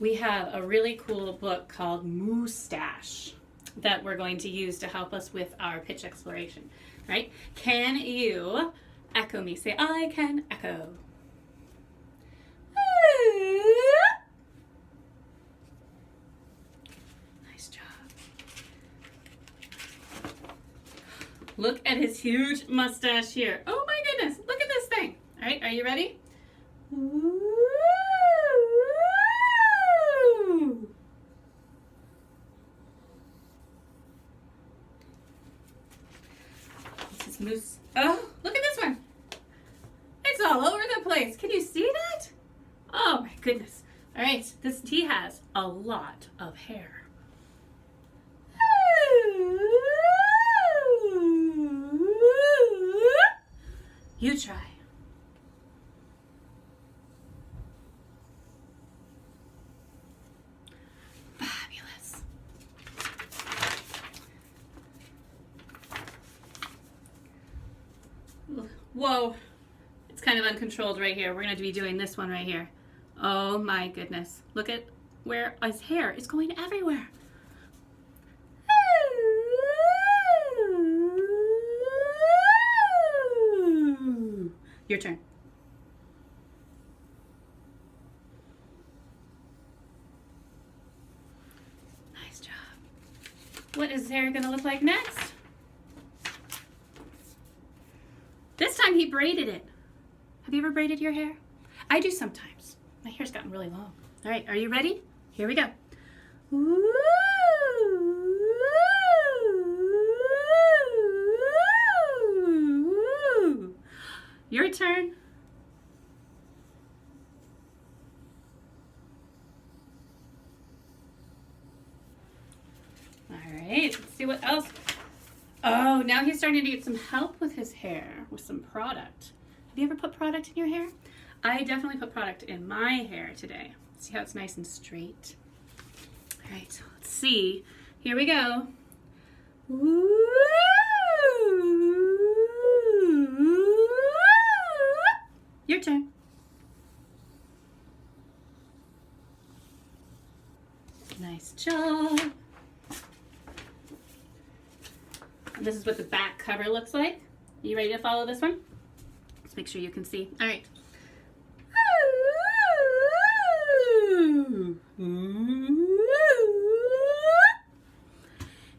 we have a really cool book called Moostache that we're going to use to help us with our pitch exploration, right? Can you echo me? Say, I can echo. Nice job. Look at his huge mustache here. Oh my goodness, look at this thing. All right, are you ready? This is Moose. Oh, look at this one. It's all over the place. Can you see that? Oh my goodness. All right, he has a lot of hair. You try. Fabulous. Whoa. It's kind of uncontrolled right here. We're going to be doing this one right here. Oh my goodness. Look at where his hair is going everywhere. Your turn. Nice job. What is his hair going to look like next? This time he braided it. Have you ever braided your hair? I do sometimes. My hair's gotten really long. All right, are you ready? Here we go. Woo! Your turn. All right, let's see what else. Oh, now he's starting to get some help with his hair, with some product. Have you ever put product in your hair? I definitely put product in my hair today. See how it's nice and straight? All right, let's see. Here we go. Woo! Your turn. Nice job. And this is what the back cover looks like. Are you ready to follow this one? Let's make sure you can see. All right.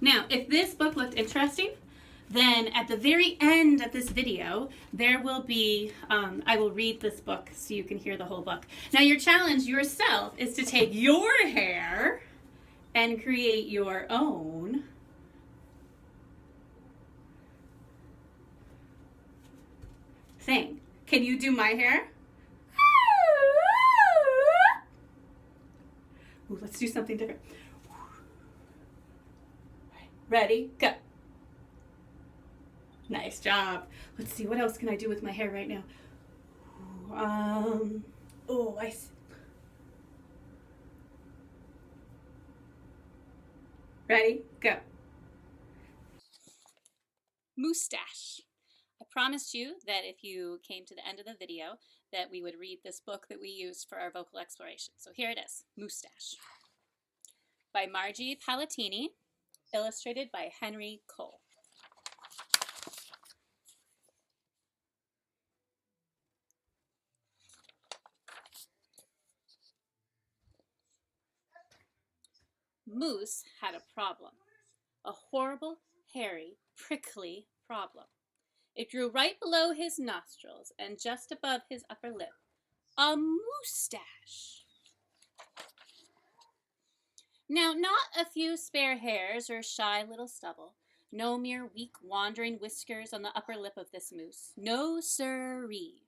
Now, if this book looked interesting, then at the very end of this video, there will be, I will read this book so you can hear the whole book. Now, your challenge yourself is to take your hair and create your own thing. Can you do my hair? Ooh, let's do something different. Ready? Go. Nice job. Let's see, what else can I do with my hair right now? Oh, I see. Ready? Go. Moostache. I promised you that if you came to the end of the video that we would read this book that we used for our vocal exploration. So here it is, Moostache, by Margie Palatini, illustrated by Henry Cole. Moose had a problem, a horrible, hairy, prickly problem. It grew right below his nostrils and just above his upper lip. A moustache. Now, not a few spare hairs or shy little stubble. No mere weak wandering whiskers on the upper lip of this moose. No siree.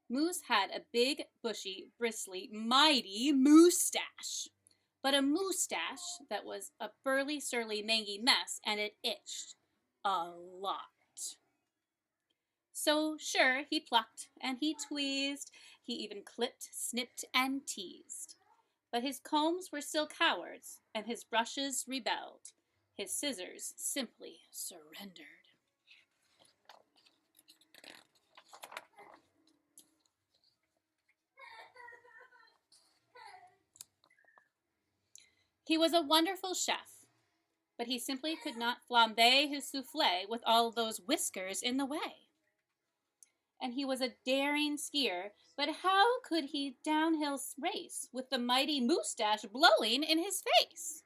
Moose had a big, bushy, bristly, mighty moustache. But a moustache that was a burly, surly, mangy mess, and it itched a lot. So, sure, he plucked and he tweezed, he even clipped, snipped, and teased. But his combs were still cowards, and his brushes rebelled. His scissors simply surrendered. He was a wonderful chef, but he simply could not flambe his souffle with all those whiskers in the way. And he was a daring skier, but how could he downhill race with the mighty Moostache blowing in his face?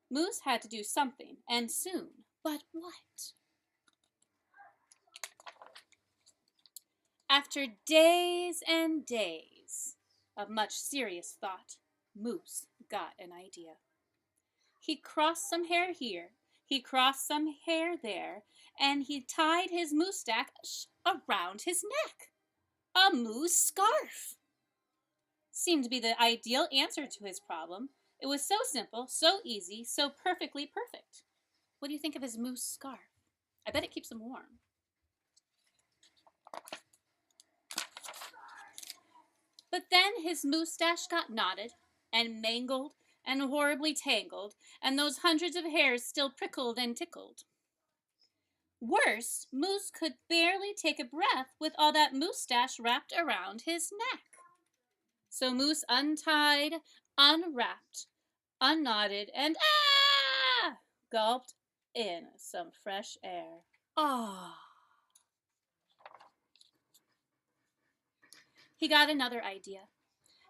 Moose had to do something, and soon. But what? After days and days of much serious thought, Moose got an idea. He crossed some hair here, he crossed some hair there, and he tied his moustache around his neck. A moose scarf seemed to be the ideal answer to his problem. It was so simple, so easy, so perfectly perfect. What do you think of his moose scarf? I bet it keeps him warm. But then his moustache got knotted and mangled and horribly tangled, and those hundreds of hairs still prickled and tickled. Worse, Moose could barely take a breath with all that moustache wrapped around his neck. So Moose untied, unwrapped, unknotted, and gulped in some fresh air. He got another idea.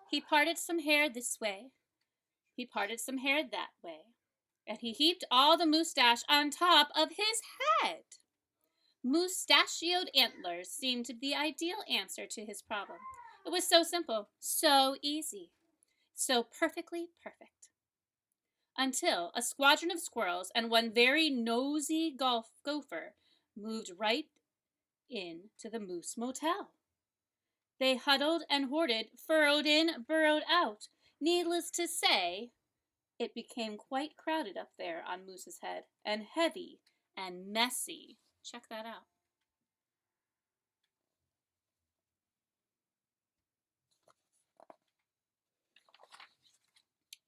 He parted some hair this way, he parted some hair that way, and he heaped all the moustache on top of his head. Moustachioed antlers seemed to be the ideal answer to his problem. It was so simple, so easy, so perfectly perfect. Until a squadron of squirrels and one very nosy gopher moved right into the Moose Motel. They huddled and hoarded, furrowed in, burrowed out. Needless to say, it became quite crowded up there on Moose's head, and heavy and messy. Check that out.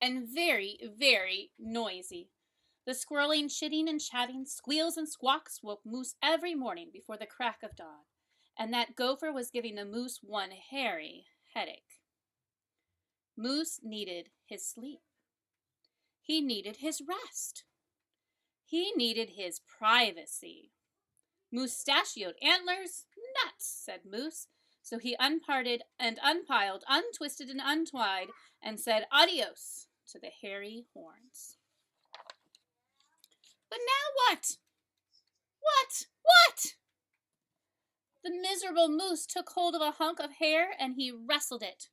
And very, very noisy. The squirreling, chitting, and chatting, squeals and squawks woke Moose every morning before the crack of dawn, and that gopher was giving the moose one hairy headache. Moose needed his sleep. He needed his rest. He needed his privacy. Moustachioed antlers? Nuts, said Moose. So he unparted and unpiled, untwisted and untwined, and said adios to the hairy horns. But now what? What? The miserable moose took hold of a hunk of hair and he wrestled it.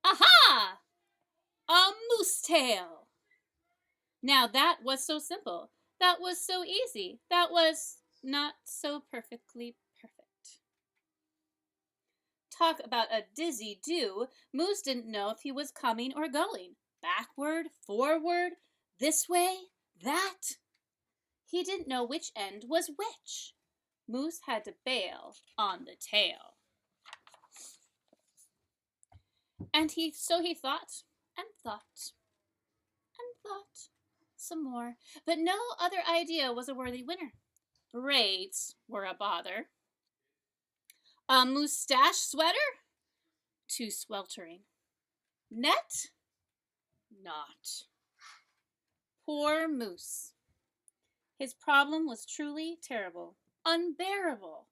Aha! A moose tail! Now that was so simple. That was so easy. That was not so perfectly perfect. Talk about a dizzy do. Moose didn't know if he was coming or going. Backward, forward, this way, that. He didn't know which end was which. Moose had to bail on the tail. And so he thought and thought and thought some more, but no other idea was a worthy winner. Braids were a bother. A moustache sweater? Too sweltering. Net? Not. Poor Moose. His problem was truly terrible, unbearable,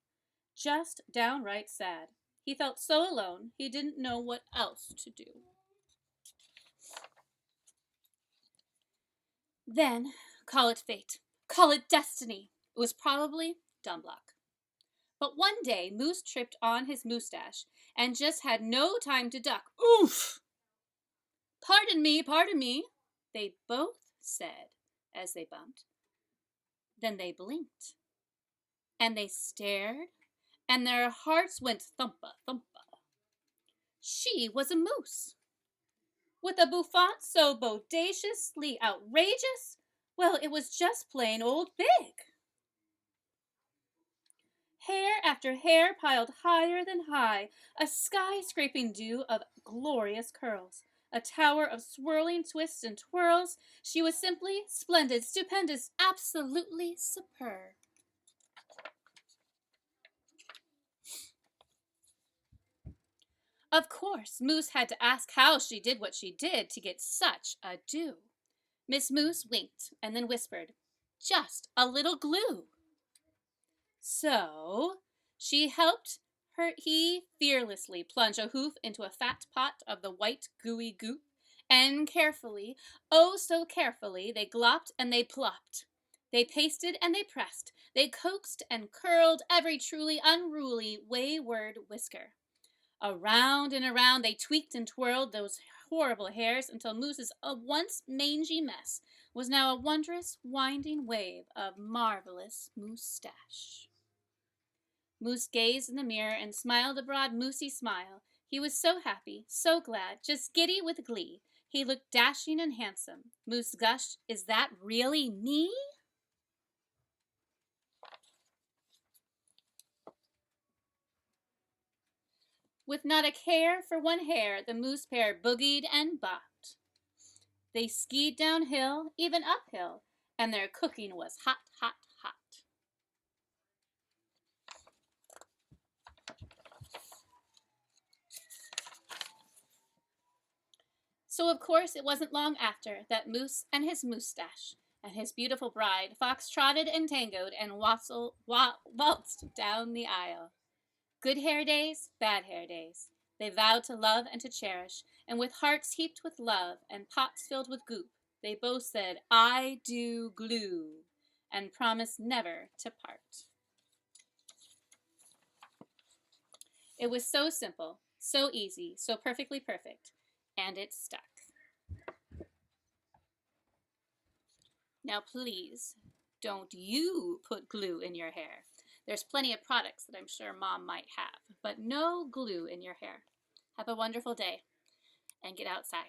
just downright sad. He felt so alone, he didn't know what else to do. Then, call it fate, call it destiny. It was probably dumb luck. But one day, Moose tripped on his moustache and just had no time to duck. Oof! Pardon me, they both said as they bumped. Then they blinked, and they stared, and their hearts went thumpa, thumpa. She was a moose, with a bouffant so bodaciously outrageous, well, it was just plain old big. Hair after hair piled higher than high, a skyscraping dew of glorious curls, a tower of swirling twists and twirls. She was simply splendid, stupendous, absolutely superb. Of course, Moose had to ask how she did what she did to get such a do. Miss Moose winked and then whispered, "Just a little glue." So she helped he fearlessly plunge a hoof into a fat pot of the white gooey goop, and carefully, oh so carefully, they glopped and they plopped. They pasted and they pressed, they coaxed and curled every truly unruly wayward whisker. Around and around they tweaked and twirled those horrible hairs until Moose's once mangy mess was now a wondrous winding wave of marvelous moustache. Moose gazed in the mirror and smiled a broad moosey smile. He was so happy, so glad, just giddy with glee. He looked dashing and handsome. Moose gushed, "Is that really me?" With not a care for one hair, the moose pair boogied and bopped. They skied downhill, even uphill, and their cooking was hot, hot, hot. So, of course, it wasn't long after that Moose and his Moostache and his beautiful bride fox trotted and tangoed and waltzed down the aisle. Good hair days, bad hair days. They vowed to love and to cherish, and with hearts heaped with love and pots filled with goop, they both said, "I do glue," and promised never to part. It was so simple, so easy, so perfectly perfect, and it stuck. Now, please, don't you put glue in your hair. There's plenty of products that I'm sure Mom might have, but no glue in your hair. Have a wonderful day and get outside.